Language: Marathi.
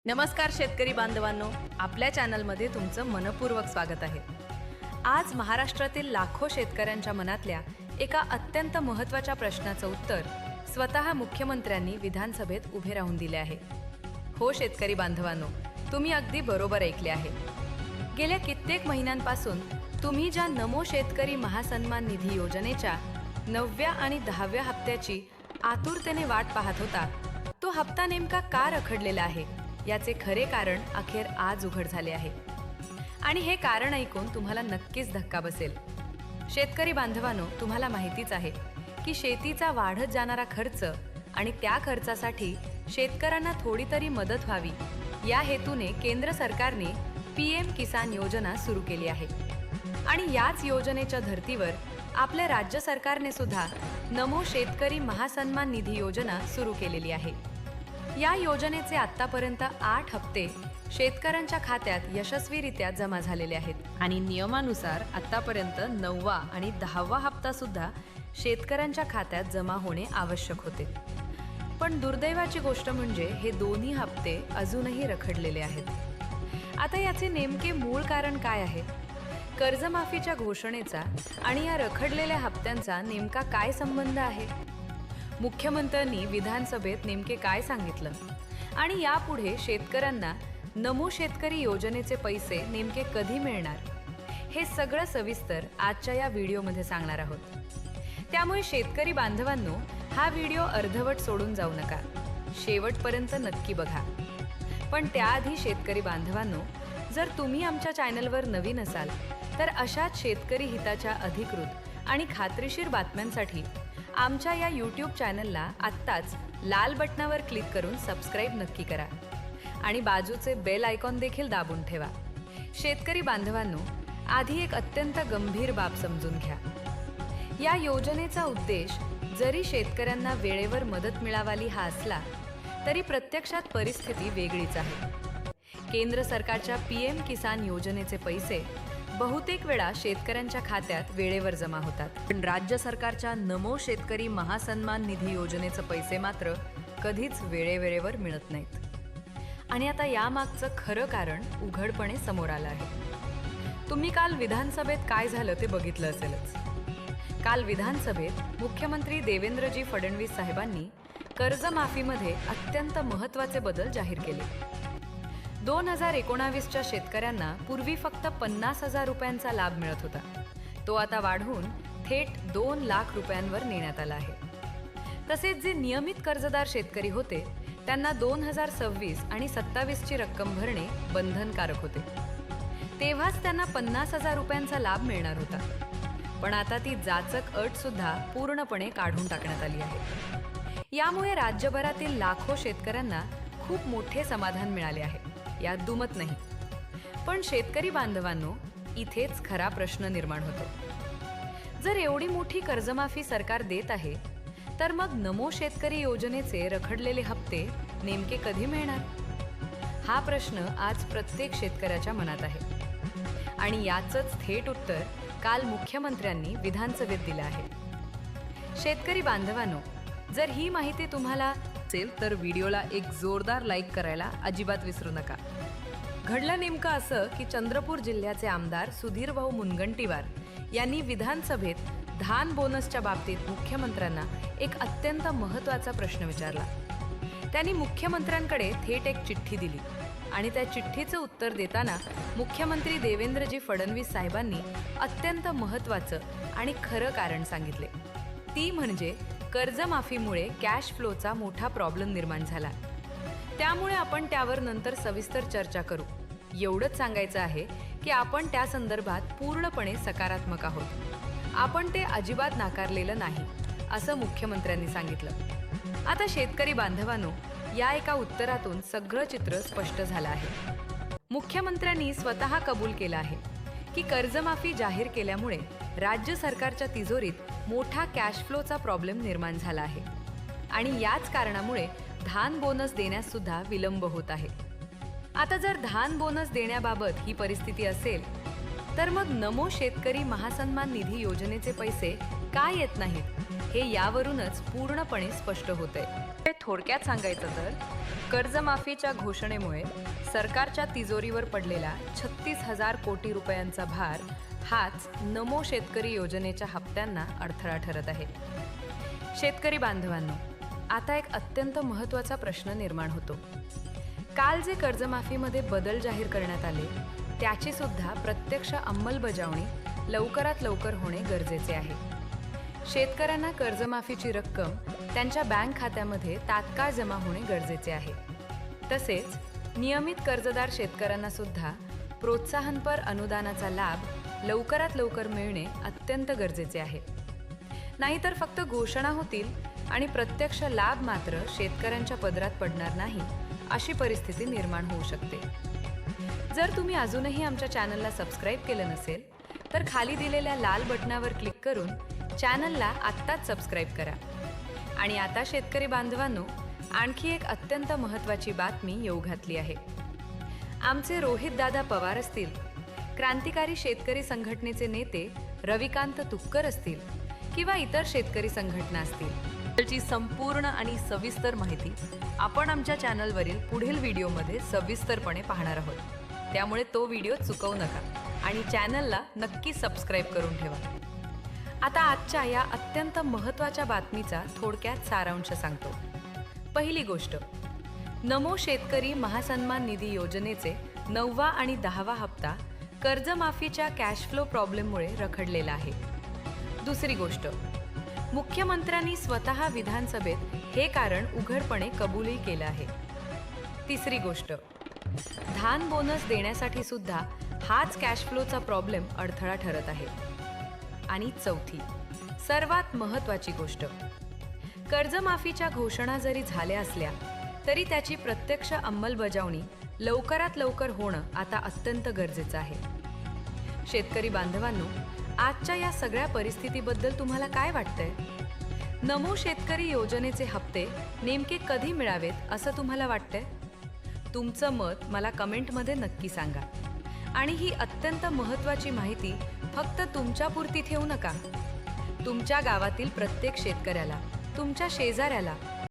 नमस्कार शेतकरी बांधवांनो, आपल्या चॅनलमध्ये तुमचं मनपूर्वक स्वागत आहे। आज महाराष्ट्रातील लाखो शेतकऱ्यांच्या मनातल्या एका अत्यंत महत्त्वाच्या प्रश्नाचं उत्तर स्वतः मुख्यमंत्र्यांनी विधानसभेत उभे राहून दिले आहे। हो शेतकरी बांधवांनो, तुम्ही अगदी बरोबर ऐकले आहे। गेल्या कित्येक महिन्यांपासून तुम्ही ज्या नमो शेतकरी महासन्मान निधी योजनेच्या 9व्या आणि 10व्या हप्त्याची आतुरतेने वाट पाहत होता, तो हप्ता नेमका का रखडलेला आहे याचे खरे कारण अखेर आज उघड झाले आहे। आणि हे कारण ऐकून तुम्हाला नक्कीच धक्का बसेल। शेतकरी बांधवांनो, तुम्हाला माहितीच आहे की शेतीचा वाढत जाणारा खर्च आणि त्या खर्चासाठी शेतकऱ्यांना थोडी तरी मदत व्हावी या हेतूने केंद्र सरकारने PM किसान योजना सुरू केली आहे। आणि याच योजनेच्या धर्तीवर आपल्या राज्य सरकारने सुद्धा नमो शेतकरी महासन्मान निधी योजना सुरू केलेली आहे। या योजनेचे आतापर्यंत 8 हप्ते शेतकऱ्यांच्या खात्यात यशस्वीरित्या जमा झालेले आहेत आणि नियमानुसार आतापर्यंत 9वा आणि 10वा हप्ता सुद्धा शेतकऱ्यांच्या खात्यात जमा होणे आवश्यक होते। पण दुर्दैवाची गोष्ट म्हणजे हे दोन्ही हप्ते अजूनही रखडलेले आहेत। आता याचे नेमके मूळ कारण काय आहे? कर्जमाफीच्या घोषणेचा आणि या रखडलेल्या हप्त्यांचा नेमका काय संबंध आहे? मुख्यमंत्र्यांनी विधानसभेत नेमके काय सांगितलं आणि यापुढे शेतकऱ्यांना नमो शेतकरी योजनेचे पैसे नेमके कधी मिळणार, हे सगळं सविस्तर आजच्या या व्हिडिओमध्ये सांगणार आहोत। त्यामुळे शेतकरी बांधवांनो, हा व्हिडिओ अर्धवट सोडून जाऊ नका, शेवटपर्यंत नक्की बघा। पण त्याआधी शेतकरी बांधवांनो, जर तुम्ही आमच्या चॅनलवर नवीन असाल तर अशाच शेतकरी हिताच्या अधिकृत आणि खात्रीशीर बातम्यांसाठी आमच्या या YouTube चॅनलला आत्ताच लाल बटनावर क्लिक करून सबस्क्राईब नक्की करा आणि बाजूचे बेल आयकॉन देखील दाबून ठेवा। शेतकरी बांधवांनो, आधी एक अत्यंत गंभीर बाब समजून घ्या। या योजनेचा उद्देश जरी शेतकऱ्यांना वेळेवर मदत मिळावी हा असला तरी प्रत्यक्षात परिस्थिती वेगळीच आहे। केंद्र सरकारच्या PM किसान योजनेचे पैसे बहुतेक वेळा शेतकऱ्यांच्या खात्यात वेळेवर जमा होतात, पण राज्य सरकारच्या नमो शेतकरी महासन्मान निधी योजनेचे पैसे मात्र कधीच वेळेवर मिळत नाहीत। आणि आता यामागचं खरं कारण उघडपणे समोर आलं आहे। तुम्ही काल विधानसभेत काय झालं ते बघितलं असेलच। काल विधानसभेत मुख्यमंत्री देवेंद्रजी फडणवीस साहेबांनी कर्जमाफीमध्ये अत्यंत महत्त्वाचे बदल जाहीर केले। 2019च्या शेतकऱ्यांना पूर्वी फक्त 50,000 रुपयांचा लाभ मिळत होता, तो आता वाढवून थेट 2 लाख रुपयांवर नेण्यात आला आहे। तसेच जे नियमित कर्जदार शेतकरी होते त्यांना 2026 आणि 27ची रक्कम भरणे बंधनकारक होते, तेव्हाच त्यांना 50,000 रुपयांचा लाभ मिळणार होता। पण आता ती जाचक अट सुद्धा पूर्णपणे काढून टाकण्यात आली आहे। यामुळे राज्यभरातील लाखो शेतकऱ्यांना खूप मोठे समाधान मिळाले आहे, यात दुमत नाही। पण शेतकरी बांधवांनो, इथेच खरा प्रश्न निर्माण होतो। जर एवढी मोठी कर्जमाफी सरकार देत आहे तर मग नमो शेतकरी योजनेचे रखडलेले हप्ते नेमके कधी मिळणार? हा प्रश्न आज प्रत्येक शेतकऱ्याच्या मनात आहे आणि याचंच थेट उत्तर काल मुख्यमंत्र्यांनी विधानसभेत दिलं आहे। शेतकरी बांधवांनो, जर ही माहिती तुम्हाला असेल तर व्हिडिओला एक जोरदार लाईक करायला अजिबात विसरू नका। घडलं नेमकं असं की चंद्रपूर जिल्ह्याचे आमदार सुधीरभाऊ मुनगंटीवार यांनी विधानसभेत धान बोनसच्या बाबतीत मुख्यमंत्र्यांना एक अत्यंत महत्त्वाचा प्रश्न विचारला। त्यांनी मुख्यमंत्र्यांकडे थेट एक चिठ्ठी दिली आणि त्या चिठ्ठीचं उत्तर देताना मुख्यमंत्री देवेंद्रजी फडणवीस साहेबांनी अत्यंत महत्त्वाचं आणि खरं कारण सांगितले। ती म्हणजे कर्जमाफीमुळे कॅश फ्लोचा मोठा प्रॉब्लेम निर्माण झाला, त्यामुळे आपण त्यावर नंतर सविस्तर चर्चा करू। एवढंच सांगायचं आहे की आपण त्या संदर्भात पूर्णपणे सकारात्मक आहोत, आपण ते अजिबात नाकारलेलं नाही, असं मुख्यमंत्र्यांनी सांगितलं। आता शेतकरी बांधवांनो, या एका उत्तरातून सगळं चित्र स्पष्ट झालं आहे। मुख्यमंत्र्यांनी स्वतः कबूल केलं आहे की कर्जमाफी जाहीर केल्यामुळे राज्य सरकारच्या तिजोरीत मोठा कॅश फ्लोचा प्रॉब्लेम निर्माण झाला आहे आणि याच कारणामुळे धान बोनस देण्यास सुद्धा विलंब होत आहे। आता जर धान बोनस देण्याबाबत ही परिस्थिती असेल तर मग नमो शेतकरी महासन्मान निधी योजनेचे पैसे का येत नाहीत, हे यावरूनच पूर्णपणे स्पष्ट होते। थोडक्यात सांगायचं तर कर्जमाफीच्या घोषणेमुळे सरकारच्या तिजोरीवर पडलेला 36,000 कोटी रुपयांचा भार हाच नमो शेतकरी योजनेच्या हप्त्यांना अडथळा ठरत आहे। शेतकरी बांधवांनो, आता एक अत्यंत महत्त्वाचा प्रश्न निर्माण होतो। काल जे कर्जमाफीमध्ये बदल जाहीर करण्यात आले त्याची सुद्धा प्रत्यक्ष अंमलबजावणी लवकरात लवकर होणे गरजेचे आहे। शेतकऱ्यांना कर्जमाफीची रक्कम त्यांच्या बँक खात्यामध्ये तात्काळ जमा होणे गरजेचे आहे। तसेच नियमित कर्जदार शेतकऱ्यांना सुद्धा प्रोत्साहनपर अनुदानाचा लाभ लवकरात लवकर मिळणे अत्यंत गरजेचे आहे। नाहीतर फक्त घोषणा होतील आणि प्रत्यक्ष लाभ मात्र शेतकऱ्यांच्या पदरात पडणार नाही, अशी परिस्थिती निर्माण होऊ शकते। जर तुम्ही अजूनही आमच्या चॅनलला सबस्क्राईब केलं नसेल तर खाली दिलेल्या लाल बटनावर क्लिक करून चॅनलला आत्ताच सबस्क्राईब करा। आणि आता शेतकरी बांधवांनो, आणखी एक अत्यंत महत्त्वाची बातमी येऊ घातली आहे। आमचे रोहितदादा पवार असतील, क्रांतिकारी शेतकरी संघटनेचे नेते रविकांत तुपकर असतील किंवा इतर शेतकरी संघटना असतील, त्याची संपूर्ण आणि सविस्तर माहिती आपण आमच्या चॅनलवरील पुढील व्हिडिओमध्ये सविस्तरपणे पाहणार आहोत। त्यामुळे तो व्हिडिओ चुकवू नका आणि चॅनलला नक्की सबस्क्राईब करून ठेवा। आता आजच्या या अत्यंत महत्त्वाच्या बातमीचा थोडक्यात सारांश सांगतो। पहिली गोष्ट, नमो शेतकरी महासन्मान निधी योजनेचे 9वा आणि 10वा हप्ता कर्जमाफीच्या कॅश फ्लो प्रॉब्लेममुळे रखडलेला आहे। दुसरी गोष्ट, मुख्यमंत्र्यांनी स्वतः विधानसभेत हे कारण उघडपणे कबूलही केलं आहे। तिसरी गोष्ट, धान बोनस देण्यासाठी सुद्धा हाच कॅश फ्लोचा प्रॉब्लेम अडथळा ठरत आहे। आणि चौथी, सर्वात महत्त्वाची गोष्ट, कर्जमाफीच्या घोषणा जरी झाल्या असल्या तरी त्याची प्रत्यक्ष अंमलबजावणी लवकरात लवकर होणं आता अत्यंत गरजेचं आहे। शेतकरी बांधवांनो, आजच्या या सगळ्या परिस्थितीबद्दल तुम्हाला काय वाटतंय? नमो शेतकरी योजनेचे हप्ते नेमके कधी मिळावेत असं तुम्हाला वाटतंय? तुमचं मत मला कमेंटमध्ये नक्की सांगा। आणि ही अत्यंत महत्त्वाची माहिती फक्त तुमच्यापुरती ठेवू नका। तुमच्या गावातील प्रत्येक शेतकऱ्याला, तुमच्या शेजाऱ्याला